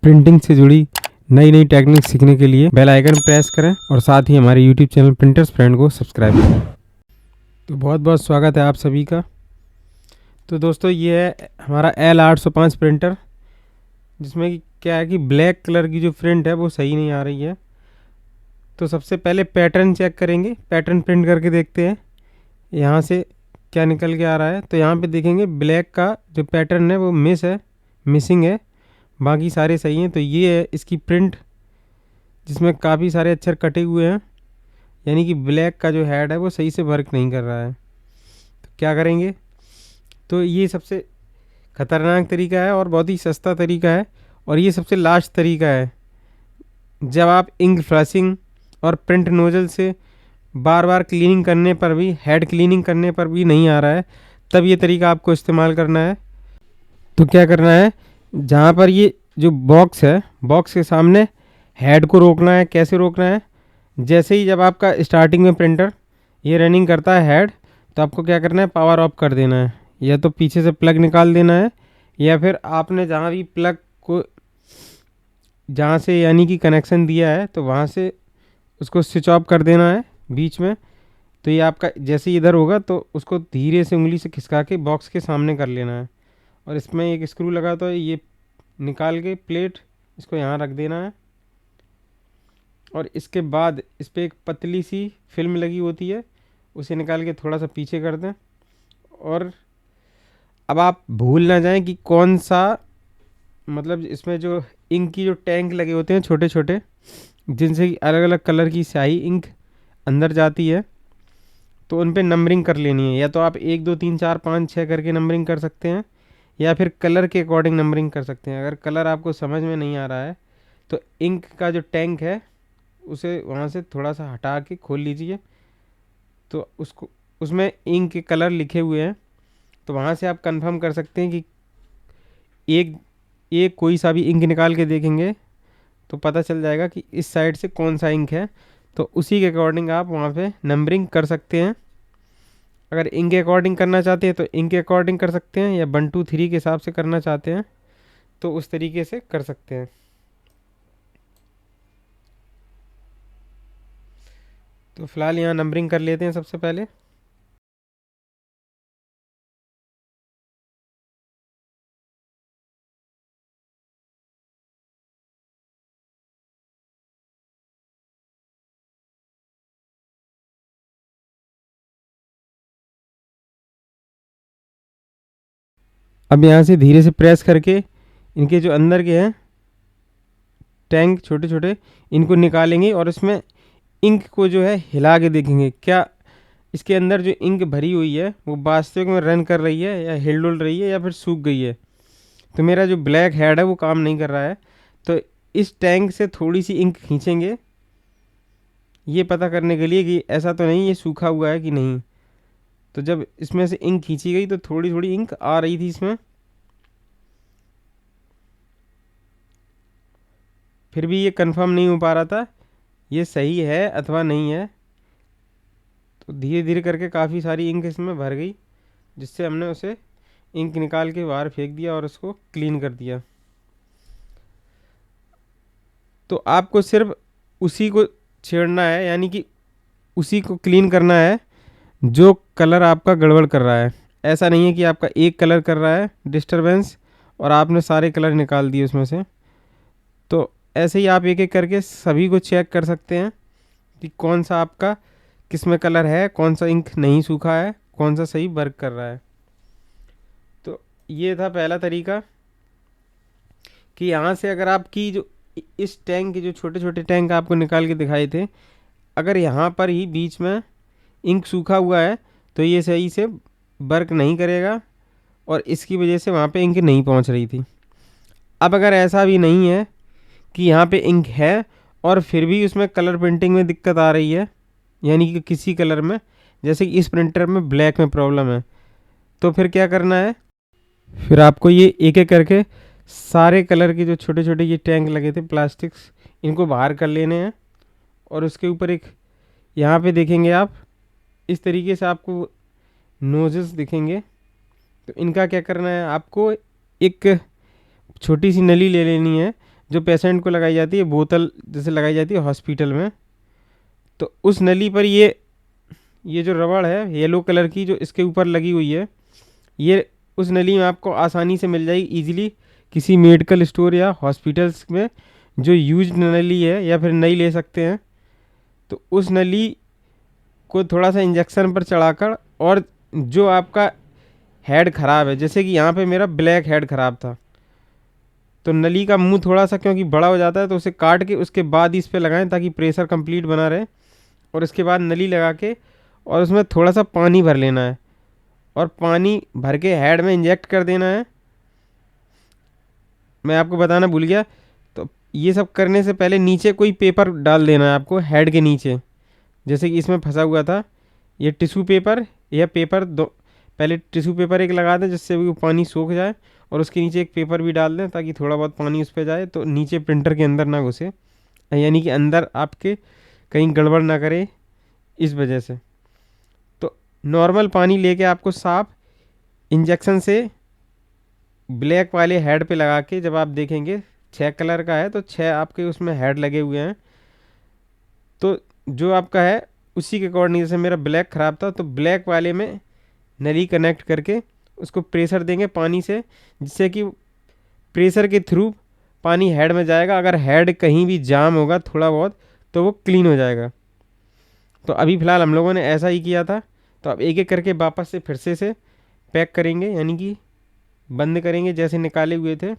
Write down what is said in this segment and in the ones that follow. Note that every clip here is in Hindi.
प्रिंटिंग से जुड़ी नई नई टेक्निक सीखने के लिए बेल आइकन प्रेस करें और साथ ही हमारे यूट्यूब चैनल प्रिंटर्स फ्रेंड को सब्सक्राइब करें। तो बहुत बहुत स्वागत है आप सभी का। तो दोस्तों ये है हमारा L805 प्रिंटर, जिसमें कि क्या है कि ब्लैक कलर की जो प्रिंट है वो सही नहीं आ रही है। तो सबसे पहले पैटर्न चेक करेंगे, पैटर्न प्रिंट करके देखते हैं यहाँ से क्या निकल के आ रहा है। तो यहाँ पे देखेंगे ब्लैक का जो पैटर्न है वो मिसिंग है, बाकी सारे सही हैं। तो ये है इसकी प्रिंट, जिसमें काफ़ी सारे अक्षर कटे हुए हैं, यानी कि ब्लैक का जो हेड है वो सही से वर्क नहीं कर रहा है। तो क्या करेंगे, तो ये सबसे ख़तरनाक तरीका है और बहुत ही सस्ता तरीका है, और ये सबसे लास्ट तरीका है। जब आप इंक फ्लशिंग और प्रिंट नोजल से बार बार क्लीनिंग करने पर भी, हेड क्लीनिंग करने पर भी नहीं आ रहा है, तब ये तरीका आपको इस्तेमाल करना है। तो क्या करना है, जहाँ पर ये जो बॉक्स है, बॉक्स के सामने हेड को रोकना है। कैसे रोकना है, जैसे ही जब आपका स्टार्टिंग में प्रिंटर ये रनिंग करता है हेड, तो आपको क्या करना है, पावर ऑफ कर देना है, या तो पीछे से प्लग निकाल देना है, या फिर आपने जहाँ भी प्लग को, जहाँ से यानी कि कनेक्शन दिया है, तो वहाँ से उसको स्विच ऑफ कर देना है बीच में। तो ये आपका जैसे ही इधर होगा तो उसको धीरे से उंगली से खिसका के बॉक्स के सामने कर लेना है, और इसमें एक स्क्रू लगा तो ये निकाल के प्लेट इसको यहाँ रख देना है। और इसके बाद इस पर एक पतली सी फिल्म लगी होती है, उसे निकाल के थोड़ा सा पीछे कर दें। और अब आप भूल ना जाएं कि कौन सा, मतलब इसमें जो इंक की जो टैंक लगे होते हैं छोटे छोटे, जिनसे अलग अलग कलर की स्याही इंक अंदर जाती है, तो उन पे नंबरिंग कर लेनी है। या तो आप 1 2 3 4 5 6 करके नंबरिंग कर सकते हैं, या फिर कलर के अकॉर्डिंग नंबरिंग कर सकते हैं। अगर कलर आपको समझ में नहीं आ रहा है तो इंक का जो टैंक है उसे वहाँ से थोड़ा सा हटा के खोल लीजिए, तो उसको, उसमें इंक के कलर लिखे हुए हैं, तो वहाँ से आप कंफर्म कर सकते हैं कि एक एक कोई सा भी इंक निकाल के देखेंगे तो पता चल जाएगा कि इस साइड से कौन सा इंक है। तो उसी के अकॉर्डिंग आप वहाँ पे नंबरिंग कर सकते हैं। अगर इंक के अकॉर्डिंग करना चाहते हैं तो इंक के अकॉर्डिंग कर सकते हैं, या 1 2 3 के हिसाब से करना चाहते हैं तो उस तरीके से कर सकते हैं। तो फिलहाल यहाँ नंबरिंग कर लेते हैं सबसे पहले। अब यहाँ से धीरे से प्रेस करके इनके जो अंदर के हैं टैंक छोटे छोटे, इनको निकालेंगे, और इसमें इंक को जो है हिला के देखेंगे क्या इसके अंदर जो इंक भरी हुई है वो वास्तविक में रन कर रही है, या हिल डुल रही है, या फिर सूख गई है। तो मेरा जो ब्लैक हेड है वो काम नहीं कर रहा है, तो इस टैंक से थोड़ी सी इंक खींचेंगे, ये पता करने के लिए कि ऐसा तो नहीं ये सूखा हुआ है कि नहीं। तो जब इसमें से इंक खींची गई तो थोड़ी थोड़ी इंक आ रही थी इसमें, फिर भी ये कंफर्म नहीं हो पा रहा था ये सही है अथवा नहीं है। तो धीरे धीरे करके काफ़ी सारी इंक इसमें भर गई, जिससे हमने उसे इंक निकाल के बाहर फेंक दिया और उसको क्लीन कर दिया। तो आपको सिर्फ उसी को छेड़ना है, यानी कि उसी को क्लीन करना है जो कलर आपका गड़बड़ कर रहा है। ऐसा नहीं है कि आपका एक कलर कर रहा है डिस्टरबेंस और आपने सारे कलर निकाल दिए उसमें से। तो ऐसे ही आप एक एक करके सभी को चेक कर सकते हैं कि कौन सा आपका किस में कलर है, कौन सा इंक नहीं सूखा है, कौन सा सही वर्क कर रहा है। तो ये था पहला तरीका कि यहाँ से अगर आपकी जो इस टैंक के जो छोटे छोटे टैंक आपको निकाल के दिखाए थे, अगर यहाँ पर ही बीच में इंक सूखा हुआ है तो ये सही से वर्क नहीं करेगा, और इसकी वजह से वहाँ पे इंक नहीं पहुँच रही थी। अब अगर ऐसा भी नहीं है कि यहाँ पे इंक है और फिर भी उसमें कलर प्रिंटिंग में दिक्कत आ रही है, यानी कि किसी कलर में, जैसे कि इस प्रिंटर में ब्लैक में प्रॉब्लम है, तो फिर क्या करना है, फिर आपको ये एक एक करके सारे कलर के जो छोटे छोटे ये टैंक लगे थे प्लास्टिक्स, इनको बाहर कर लेने हैं। और उसके ऊपर एक, यहाँ पे देखेंगे आप इस तरीके से आपको नोजेस दिखेंगे, तो इनका क्या करना है, आपको एक छोटी सी नली ले लेनी है जो पेशेंट को लगाई जाती है, बोतल जैसे लगाई जाती है हॉस्पिटल में, तो उस नली पर ये जो रबड़ है येलो कलर की जो इसके ऊपर लगी हुई है, ये उस नली में आपको आसानी से मिल जाएगी ईजिली किसी मेडिकल स्टोर या हॉस्पिटल्स में। जो यूज्ड नली है या फिर नई ले सकते हैं, तो उस नली को थोड़ा सा इंजेक्शन पर चढ़ाकर, और जो आपका हेड ख़राब है, जैसे कि यहाँ पे मेरा ब्लैक हेड ख़राब था, तो नली का मुंह थोड़ा सा क्योंकि बड़ा हो जाता है, तो उसे काट के उसके बाद ही इस पर लगाएं ताकि प्रेशर कंप्लीट बना रहे। और उसके बाद नली लगा के और उसमें थोड़ा सा पानी भर लेना है और पानी भर के हेड में इंजेक्ट कर देना है। मैं आपको बताना भूल गया, तो ये सब करने से पहले नीचे कोई पेपर डाल देना है आपको हेड के नीचे, जैसे कि इसमें फंसा हुआ था ये टिश्यू पेपर या पेपर दो। पहले टिश्यू पेपर एक लगा दें जिससे वो पानी सूख जाए, और उसके नीचे एक पेपर भी डाल दें ताकि थोड़ा बहुत पानी उस पर जाए, तो नीचे प्रिंटर के अंदर ना घुसे, यानी कि अंदर आपके कहीं गड़बड़ ना करे इस वजह से। तो नॉर्मल पानी लेके आपको साफ इंजेक्शन से ब्लैक वाले हेड पे लगा के, जब आप देखेंगे 6 कलर का है तो 6 आपके उसमें हेड लगे हुए हैं, तो जो आपका है उसी के अकॉर्डिंग, जैसे मेरा ब्लैक ख़राब था तो ब्लैक वाले में नली कनेक्ट करके उसको प्रेशर देंगे पानी से, जिससे कि प्रेशर के थ्रू पानी हेड में जाएगा। अगर हेड कहीं भी जाम होगा थोड़ा बहुत तो वो क्लीन हो जाएगा। तो अभी फ़िलहाल हम लोगों ने ऐसा ही किया था। तो अब एक एक करके वापस से फिर से पैक करेंगे, यानी कि बंद करेंगे जैसे निकाले हुए थे।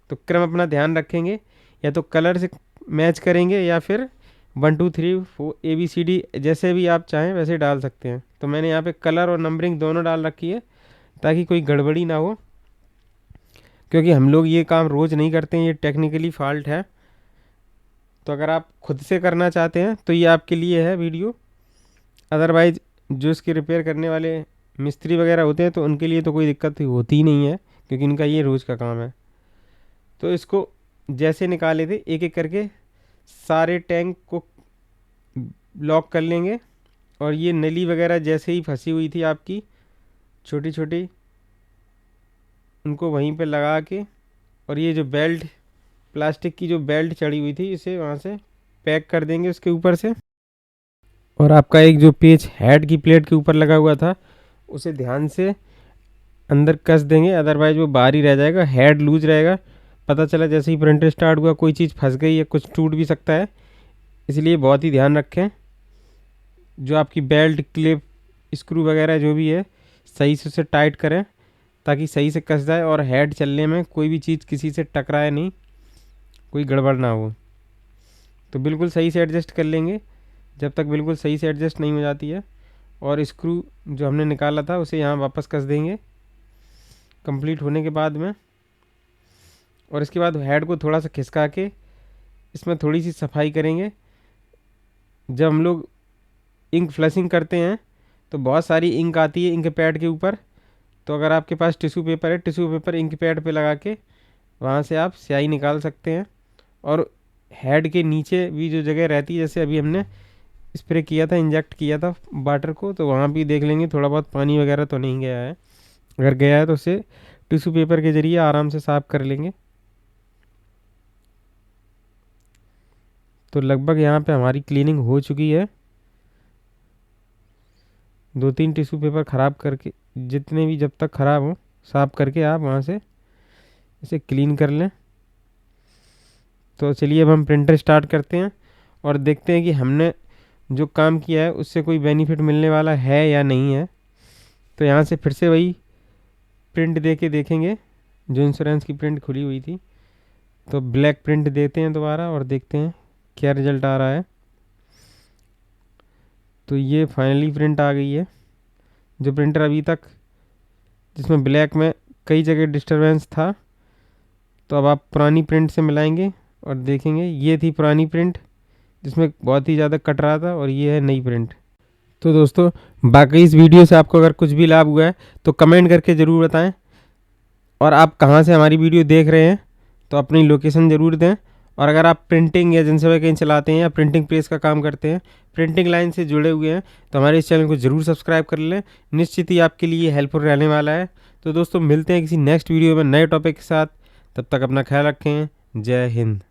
तो क्रम अपना ध्यान रखेंगे, या तो कलर से मैच करेंगे या फिर 1 2 3 4 ABCD जैसे भी आप चाहें वैसे डाल सकते हैं। तो मैंने यहाँ पे कलर और नंबरिंग दोनों डाल रखी है ताकि कोई गड़बड़ी ना हो, क्योंकि हम लोग ये काम रोज़ नहीं करते हैं, ये टेक्निकली फॉल्ट है। तो अगर आप खुद से करना चाहते हैं तो ये आपके लिए है वीडियो। अदरवाइज़ जो इसके रिपेयर करने वाले मिस्त्री वगैरह होते हैं तो उनके लिए तो कोई दिक्कत होती ही नहीं है, क्योंकि इनका ये रोज़ का काम है। तो इसको जैसे निकाले थे एक एक करके सारे टैंक को लॉक कर लेंगे, और ये नली वगैरह जैसे ही फंसी हुई थी आपकी छोटी छोटी, उनको वहीं पे लगा के, और ये जो बेल्ट प्लास्टिक की जो बेल्ट चढ़ी हुई थी इसे वहाँ से पैक कर देंगे उसके ऊपर से। और आपका एक जो पेच हेड की प्लेट के ऊपर लगा हुआ था उसे ध्यान से अंदर कस देंगे, अदरवाइज वो बाहर ही रह जाएगा, हेड लूज रहेगा। पता चला जैसे ही प्रिंटर स्टार्ट हुआ कोई चीज़ फंस गई या कुछ टूट भी सकता है, इसलिए बहुत ही ध्यान रखें। जो आपकी बेल्ट क्लिप स्क्रू वगैरह जो भी है सही से उसे टाइट करें ताकि सही से कस जाए, और हेड चलने में कोई भी चीज़ किसी से टकराए नहीं, कोई गड़बड़ ना हो। तो बिल्कुल सही से एडजस्ट कर लेंगे जब तक बिल्कुल सही से एडजस्ट नहीं हो जाती है। और स्क्रू जो हमने निकाला था उसे यहाँ वापस कस देंगे कंप्लीट होने के बाद में। और इसके बाद हेड को थोड़ा सा खिसका के इसमें थोड़ी सी सफाई करेंगे। जब हम लोग इंक फ्लशिंग करते हैं तो बहुत सारी इंक आती है इंक पैड के ऊपर, तो अगर आपके पास टिश्यू पेपर है, टिश्यू पेपर इंक पैड पे लगा के वहाँ से आप स्याही निकाल सकते हैं। और हेड के नीचे भी जो जगह रहती है, जैसे अभी हमने स्प्रे किया था, इंजेक्ट किया था वाटर को, तो वहाँ भी देख लेंगे थोड़ा बहुत पानी वगैरह तो नहीं गया है। अगर गया है तो उसे टिश्यू पेपर के ज़रिए आराम से साफ़ कर लेंगे। तो लगभग यहाँ पे हमारी क्लीनिंग हो चुकी है। 2-3 टिश्यू पेपर ख़राब करके, जितने भी जब तक ख़राब हो साफ़ करके आप वहाँ से इसे क्लीन कर लें। तो चलिए अब हम प्रिंटर स्टार्ट करते हैं और देखते हैं कि हमने जो काम किया है उससे कोई बेनिफिट मिलने वाला है या नहीं है। तो यहाँ से फिर से वही प्रिंट दे के देखेंगे जो इंश्योरेंस की प्रिंट खुली हुई थी। तो ब्लैक प्रिंट देते हैं दोबारा और देखते हैं क्या रिज़ल्ट आ रहा है। तो ये फाइनली प्रिंट आ गई है। जो प्रिंटर अभी तक जिसमें ब्लैक में कई जगह डिस्टरबेंस था, तो अब आप पुरानी प्रिंट से मिलाएंगे और देखेंगे ये थी पुरानी प्रिंट जिसमें बहुत ही ज़्यादा कट रहा था, और ये है नई प्रिंट। तो दोस्तों बाकी इस वीडियो से आपको अगर कुछ भी लाभ हुआ है तो कमेंट करके ज़रूर बताएं, और आप कहाँ से हमारी वीडियो देख रहे हैं तो अपनी लोकेशन ज़रूर दें। और अगर आप प्रिंटिंग एजेंसी वगैरह कहीं चलाते हैं या प्रिंटिंग प्रेस का काम करते हैं, प्रिंटिंग लाइन से जुड़े हुए हैं, तो हमारे इस चैनल को ज़रूर सब्सक्राइब कर लें, निश्चित ही आपके लिए हेल्पफुल रहने वाला है। तो दोस्तों मिलते हैं किसी नेक्स्ट वीडियो में नए टॉपिक के साथ, तब तक अपना ख्याल रखें। जय हिंद।